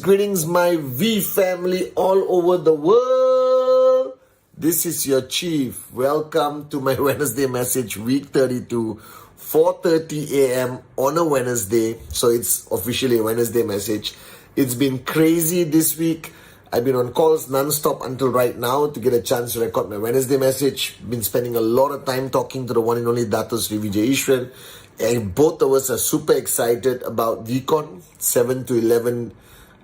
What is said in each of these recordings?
Greetings, my V family all over the world. This is your chief. Welcome to my Wednesday message, week 32, 4:30 a.m. on a Wednesday. So it's officially a Wednesday message. It's been crazy this week. I've been on calls non-stop until right now to get a chance to record my Wednesday message. Been spending a lot of time talking to the one and only Dato Sri Vijay Ishwan. And both of us are super excited about VCon, 7 to 11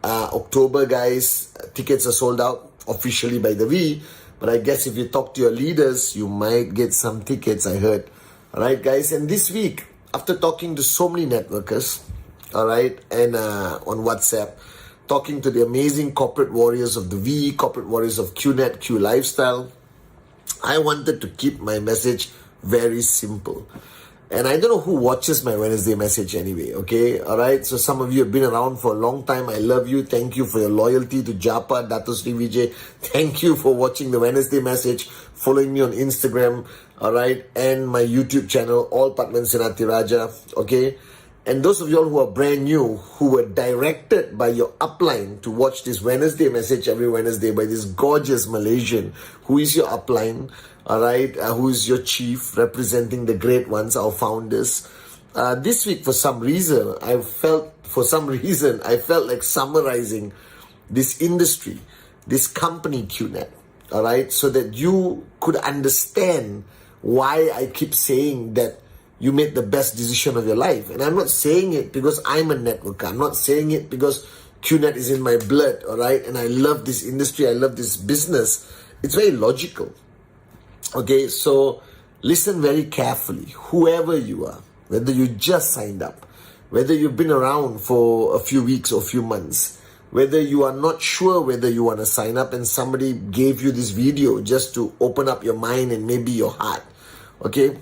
October, guys. Tickets are sold out officially by the V. But I guess if you talk to your leaders, you might get some tickets, I heard. All right, guys. And this week, after talking to so many networkers, all right, and on WhatsApp, talking to the amazing corporate warriors of the V, corporate warriors of Qnet, Q Lifestyle, I wanted to keep my message very simple. And I don't know who watches my Wednesday message anyway, okay? All right, so some of you have been around for a long time. I love you. Thank you for your loyalty to Japa, Dato Sri Vijay. Thank you for watching the Wednesday message, following me on Instagram, all right, and my YouTube channel, All Patman Senati Raja, okay? And those of y'all who are brand new, who were directed by your upline to watch this Wednesday message every Wednesday by this gorgeous Malaysian, who is your upline, all right, who is your chief, representing the great ones, our founders. This week, for some reason, I felt like summarizing this industry, this company, Qnet, all right, so that you could understand why I keep saying that you made the best decision of your life. And I'm not saying it because I'm a networker. I'm not saying it because Qnet is in my blood, all right, and I love this industry, I love this business. It's very logical. Okay, so listen very carefully. Whoever you are, whether you just signed up, whether you've been around for a few weeks or a few months, whether you are not sure whether you want to sign up and somebody gave you this video just to open up your mind and maybe your heart, okay?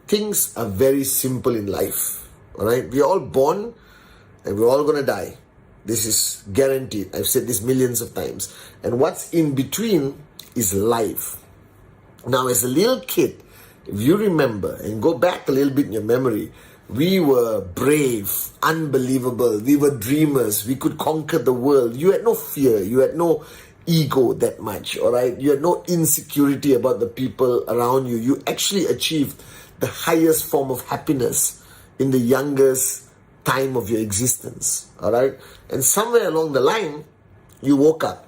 Things are very simple in life, all right? We're all born and we're all going to die. This is guaranteed. I've said this millions of times. And what's in between is life. Now, as a little kid, if you remember and go back a little bit in your memory, we were brave, unbelievable. We were dreamers. We could conquer the world. You had no fear. You had no ego that much, all right? You had no insecurity about the people around you. You actually achieved the highest form of happiness in the youngest time of your existence, all right? And somewhere along the line, you woke up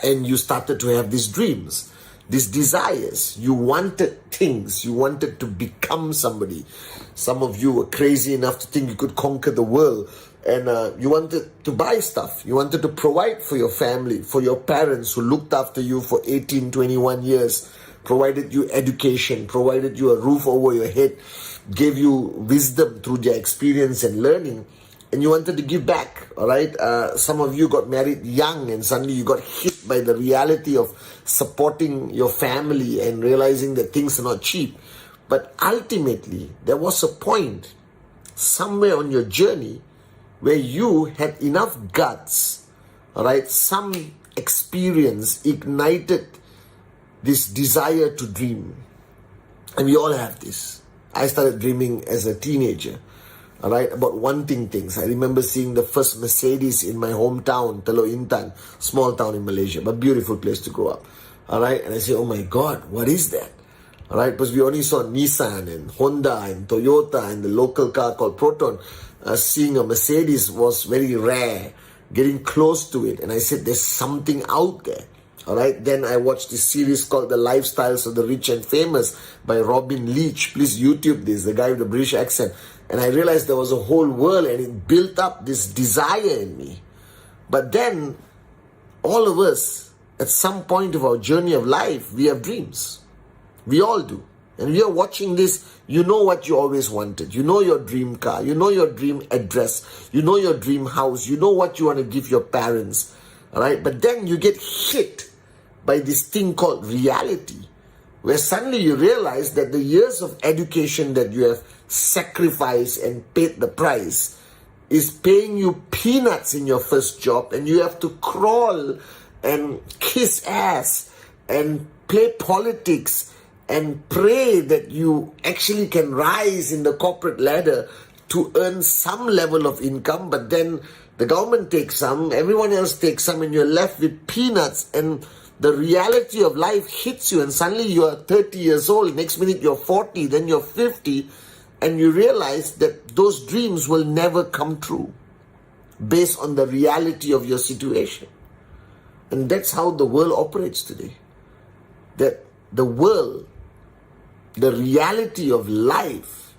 and you started to have these dreams, these desires. You wanted things. You wanted to become somebody. Some of you were crazy enough to think you could conquer the world. And you wanted to buy stuff. You wanted to provide for your family, for your parents who looked after you for 18, 21 years, provided you education, provided you a roof over your head, gave you wisdom through their experience and learning. And you wanted to give back, all right? Some of you got married young and suddenly you got hit by the reality of supporting your family and realizing that things are not cheap. But ultimately, there was a point somewhere on your journey where you had enough guts, all right? Some experience ignited this desire to dream. And we all have this. I started dreaming as a teenager, all right, about wanting things. I remember seeing the first Mercedes in my hometown, Teluk Intan, small town in Malaysia, but beautiful place to grow up, all right? And I say, oh my God, what is that? All right, because we only saw Nissan and Honda and Toyota and the local car called Proton. Seeing a Mercedes was very rare, getting close to it. And I said, there's something out there. All right, then I watched this series called The Lifestyles of the Rich and Famous by Robin Leach. Please YouTube this, the guy with the British accent. And I realized there was a whole world and it built up this desire in me. But then, all of us, at some point of our journey of life, we have dreams. We all do. And if you're watching this, you know what you always wanted. You know your dream car. You know your dream address. You know your dream house. You know what you want to give your parents. All right? But then you get hit by this thing called reality, where suddenly you realize that the years of education that you have sacrificed and paid the price is paying you peanuts in your first job, and you have to crawl and kiss ass and play politics and pray that you actually can rise in the corporate ladder to earn some level of income, but then the government takes some, everyone else takes some, and you're left with peanuts, and the reality of life hits you, and suddenly you're 30 years old, next minute you're 40, then you're 50, and you realize that those dreams will never come true based on the reality of your situation. And that's how the world operates today. That the world, the reality of life,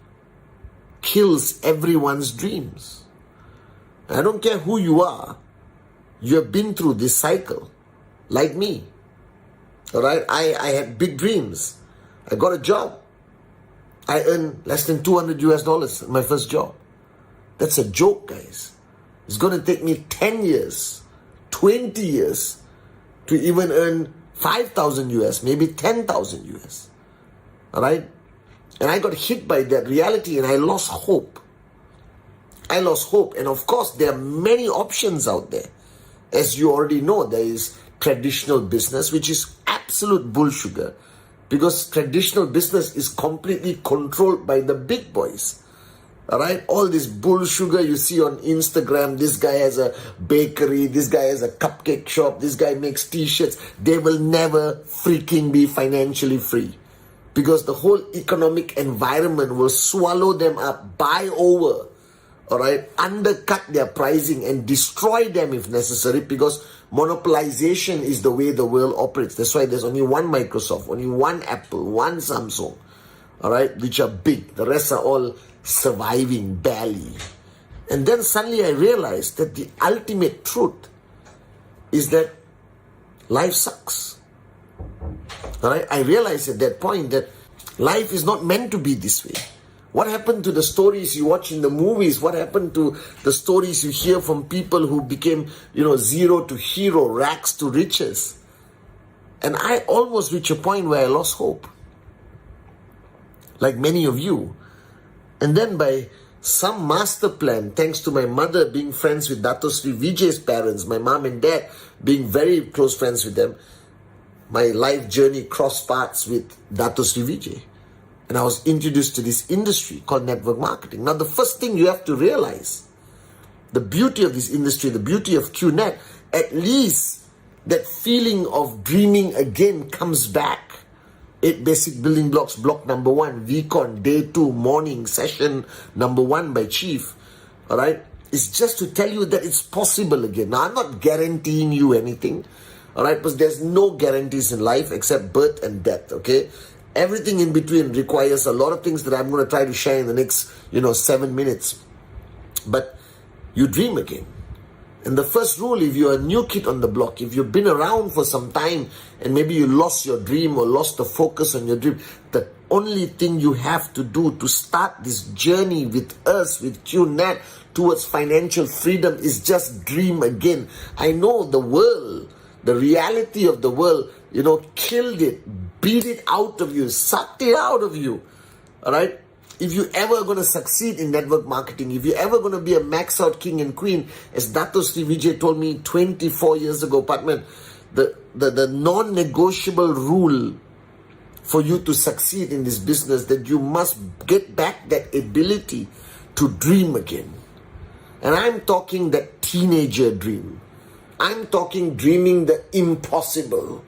kills everyone's dreams. I don't care who you are, you have been through this cycle, like me. All right, I had big dreams. I got a job. I earned less than $200 in my first job. That's a joke, guys. It's going to take me 10 years, 20 years to even earn 5,000 US, maybe 10,000 US. All right? And I got hit by that reality, and I lost hope. I lost hope. And of course, there are many options out there. As you already know, there is traditional business, which is absolute bullsugar, because traditional business is completely controlled by the big boys. All right, all this bullsugar you see on Instagram, this guy has a bakery, this guy has a cupcake shop, this guy makes t-shirts, they will never freaking be financially free, because the whole economic environment will swallow them up, buy over, all right, undercut their pricing and destroy them if necessary, because monopolization is the way the world operates. That's why there's only one Microsoft, only one Apple, one Samsung, all right, which are big. The rest are all surviving barely. And then suddenly I realized that the ultimate truth is that life sucks. All right, I realized at that point that life is not meant to be this way. What happened to the stories you watch in the movies? What happened to the stories you hear from people who became, zero to hero, rags to riches? And I almost reached a point where I lost hope, like many of you. And then by some master plan, thanks to my mother being friends with Dato Sri Vijay's parents, my mom and dad being very close friends with them, my life journey crossed paths with Dato Sri Vijay. And I was introduced to this industry called network marketing. Now, the first thing you have to realize, the beauty of this industry, the beauty of Qnet, at least that feeling of dreaming again comes back. 8 basic building blocks, block number 1, VCon, day 2, morning, session number 1 by Chief. All right? It's just to tell you that it's possible again. Now, I'm not guaranteeing you anything. All right? Because there's no guarantees in life except birth and death. Okay? Everything in between requires a lot of things that I'm going to try to share in the next, 7 minutes. But you dream again. And the first rule, if you're a new kid on the block, if you've been around for some time and maybe you lost your dream or lost the focus on your dream, the only thing you have to do to start this journey with us, with Qnet, towards financial freedom is just dream again. I know the world, the reality of the world, killed it, beat it out of you, sucked it out of you. All right? If you're ever going to succeed in network marketing, if you're ever going to be a max out king and queen, as Dato Sri Vijay told me 24 years ago, Patman, the non-negotiable rule for you to succeed in this business, that you must get back that ability to dream again. And I'm talking that teenager dream. I'm talking dreaming the impossible.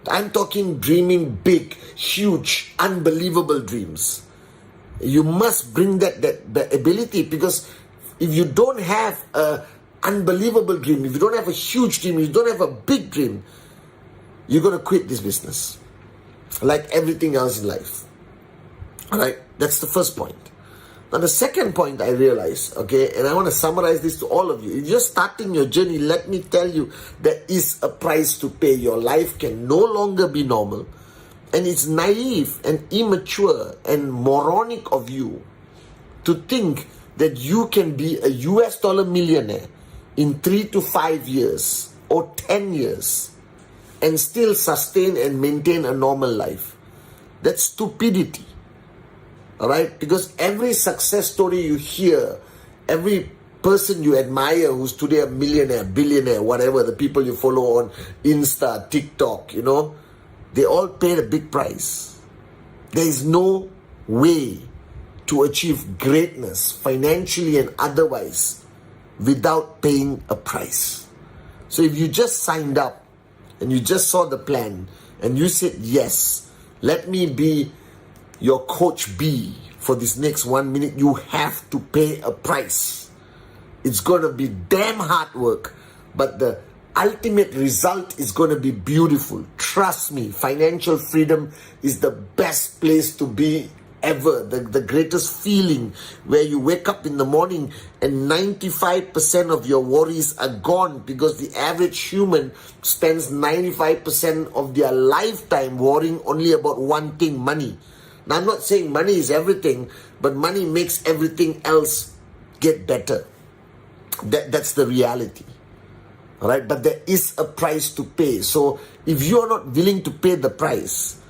I'm talking dreaming big, huge, unbelievable dreams. You must bring that ability, because if you don't have an unbelievable dream, if you don't have a huge dream, if you don't have a big dream, you're going to quit this business. Like everything else in life. All right? That's the first point. Now, the second point I realized, okay, and I want to summarize this to all of you. If you're starting your journey, let me tell you, there is a price to pay. Your life can no longer be normal. And it's naive and immature and moronic of you to think that you can be a US dollar millionaire in 3 to 5 years or 10 years and still sustain and maintain a normal life. That's stupidity. All right? Because every success story you hear, every person you admire who's today a millionaire, billionaire, whatever, the people you follow on Insta, TikTok, you know, they all paid a big price. There is no way to achieve greatness financially and otherwise without paying a price. So if you just signed up and you just saw the plan and you said, yes, let me be your coach B for this next 1 minute, you have to pay a price. It's going to be damn hard work, but the ultimate result is going to be beautiful. Trust me, financial freedom is the best place to be ever. The greatest feeling where you wake up in the morning and 95% of your worries are gone, because the average human spends 95% of their lifetime worrying only about one thing, money. Now, I'm not saying money is everything, but money makes everything else get better. That's the reality. All right, but there is a price to pay. So if you are not willing to pay the price,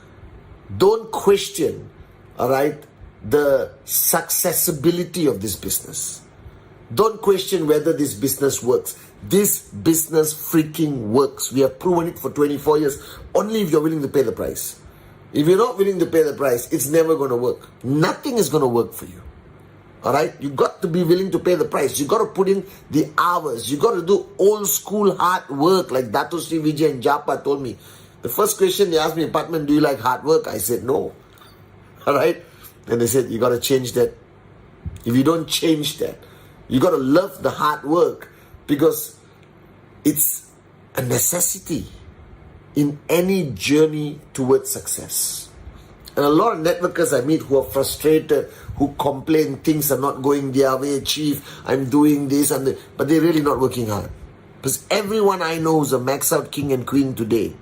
don't question, all right, the successibility of this business. Don't question whether this business works. This business freaking works. We have proven it for 24 years. Only if you're willing to pay the price. If you're not willing to pay the price, it's never going to work. Nothing is going to work for you. All right, you got to be willing to pay the price. You got to put in the hours. You got to do old school hard work, like Dato Sri Vijay and Japa told me. The first question they asked me, Patman, do you like hard work? I said no. All right, and they said you got to change that. If you don't change that, you got to love the hard work, because it's a necessity in any journey towards success. And a lot of networkers I meet who are frustrated, who complain things are not going their way, Chief, I'm doing this, and but they're really not working hard. Because everyone I know who's a max out king and queen today,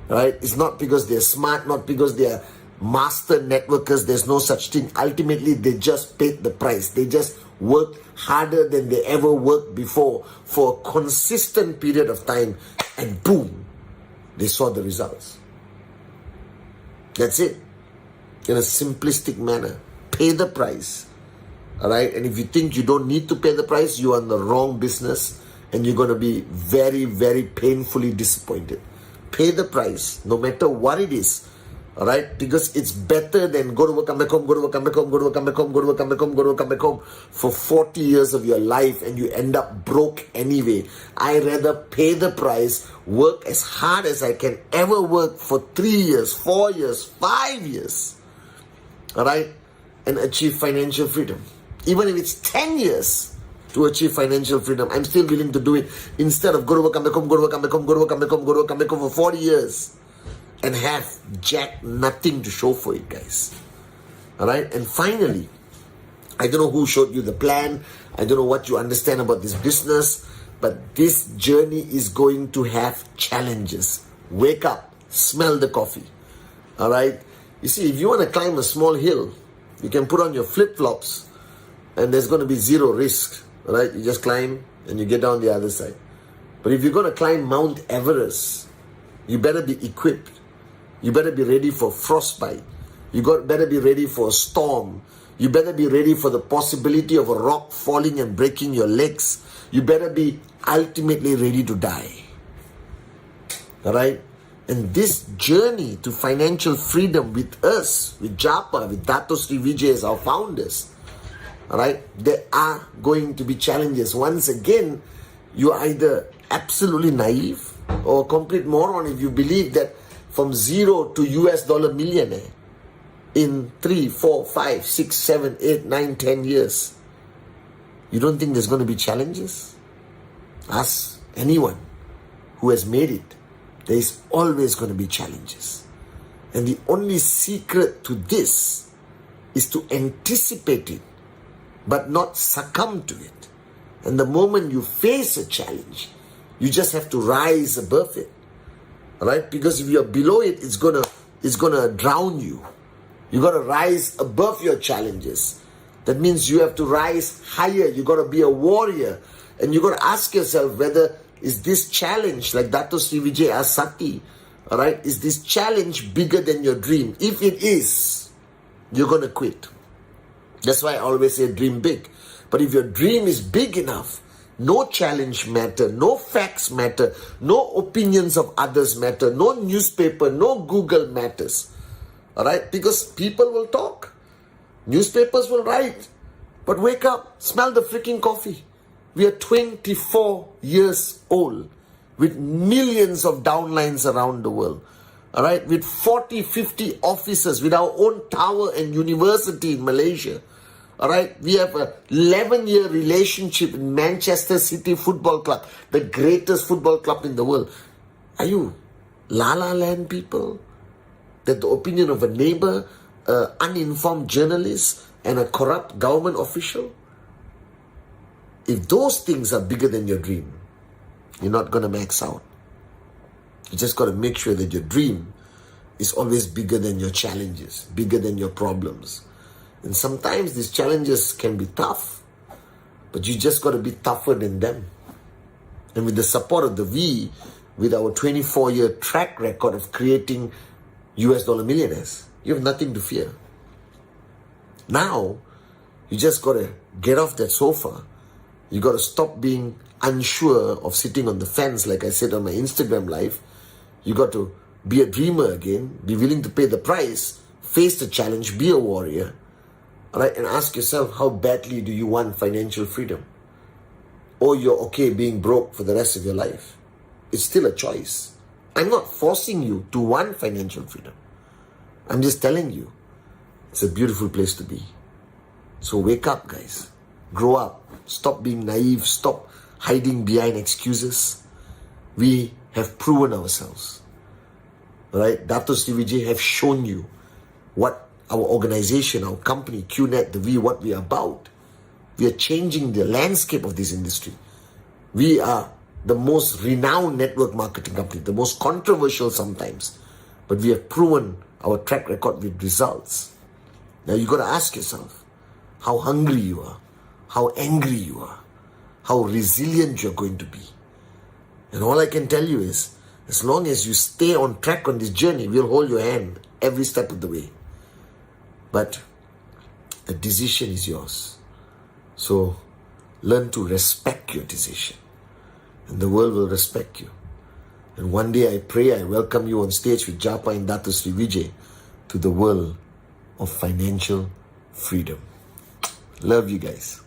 right, it's not because they're smart, not because they're master networkers. There's no such thing. Ultimately, they just paid the price. They just worked harder than they ever worked before for a consistent period of time, and boom, they saw the results. That's it. In a simplistic manner. Pay the price. All right? And if you think you don't need to pay the price, you're in the wrong business, and you're going to be very, very painfully disappointed. Pay the price, no matter what it is. All right? Because it's better than go to work, come back home, go to work, come back home, go to work, come back home, go to work, come back home, go to work, come back home for 40 years of your life, and you end up broke anyway. I rather pay the price, work as hard as I can ever work for 3 years, 4 years, 5 years. All right? And achieve financial freedom. Even if it's 10 years to achieve financial freedom, I'm still willing to do it instead of go to work, come back home, go to work, come back home, go to work, come back home, go to work, come back home for 40 years. And have jack nothing to show for it, guys. All right? And finally, I don't know who showed you the plan. I don't know what you understand about this business. But this journey is going to have challenges. Wake up. Smell the coffee. All right? You see, if you want to climb a small hill, you can put on your flip-flops and there's going to be zero risk. All right? You just climb and you get down the other side. But if you're going to climb Mount Everest, you better be equipped. You better be ready for frostbite. Better be ready for a storm. You better be ready for the possibility of a rock falling and breaking your legs. You better be ultimately ready to die. All right? And this journey to financial freedom with us, with Japa, with Dato Sri Vijay as our founders, all right, there are going to be challenges. Once again, you're either absolutely naive or a complete moron if you believe that from zero to US dollar millionaire in 3, 4, 5, 6, 7, 8, 9, 10 years. You don't think there's going to be challenges? Ask anyone who has made it. There is always going to be challenges. And the only secret to this is to anticipate it, but not succumb to it. And the moment you face a challenge, you just have to rise above it. All right? Because if you're below it, it's going to is going to drown you. You got to rise above your challenges. That means you have to rise higher. You got to be a warrior. And you got to ask yourself whether is this challenge, like Dato Sri Vijay Asati, all right, is this challenge bigger than your dream? If it is, you're going to quit. That's why I always say dream big. But if your dream is big enough, no challenge matter, no facts matter, no opinions of others matter, no newspaper, no Google matters. All right? Because people will talk. Newspapers will write. But wake up, smell the freaking coffee. We are 24 years old with millions of downlines around the world. All right? With 40, 50 offices, with our own tower and university in Malaysia. All right? We have a 11-year relationship in Manchester City Football Club, the greatest football club in the world. Are you La La Land people? That the opinion of a neighbor, an uninformed journalist, and a corrupt government official? If those things are bigger than your dream, you're not going to max out. You just got to make sure that your dream is always bigger than your challenges, bigger than your problems. And sometimes these challenges can be tough, but you just got to be tougher than them. And with the support of the V, with our 24-year track record of creating US dollar millionaires, you have nothing to fear. Now, you just got to get off that sofa. You got to stop being unsure of sitting on the fence, like I said on my Instagram live. You got to be a dreamer again, be willing to pay the price, face the challenge, be a warrior. All right, and ask yourself, how badly do you want financial freedom? Or you're okay being broke for the rest of your life? It's still a choice. I'm not forcing you to want financial freedom. I'm just telling you, it's a beautiful place to be. So wake up, guys. Grow up. Stop being naive. Stop hiding behind excuses. We have proven ourselves. All right? Dato Sri Vijay have shown you what our organization, our company, Qnet, the V, what we are about. We are changing the landscape of this industry. We are the most renowned network marketing company, the most controversial sometimes, but we have proven our track record with results. Now you got to ask yourself how hungry you are, how angry you are, how resilient you're going to be. And all I can tell you is, as long as you stay on track on this journey, we'll hold your hand every step of the way. But the decision is yours. So learn to respect your decision. And the world will respect you. And one day I pray I welcome you on stage with Japa and Dato Sri Vijay to the world of financial freedom. Love you guys.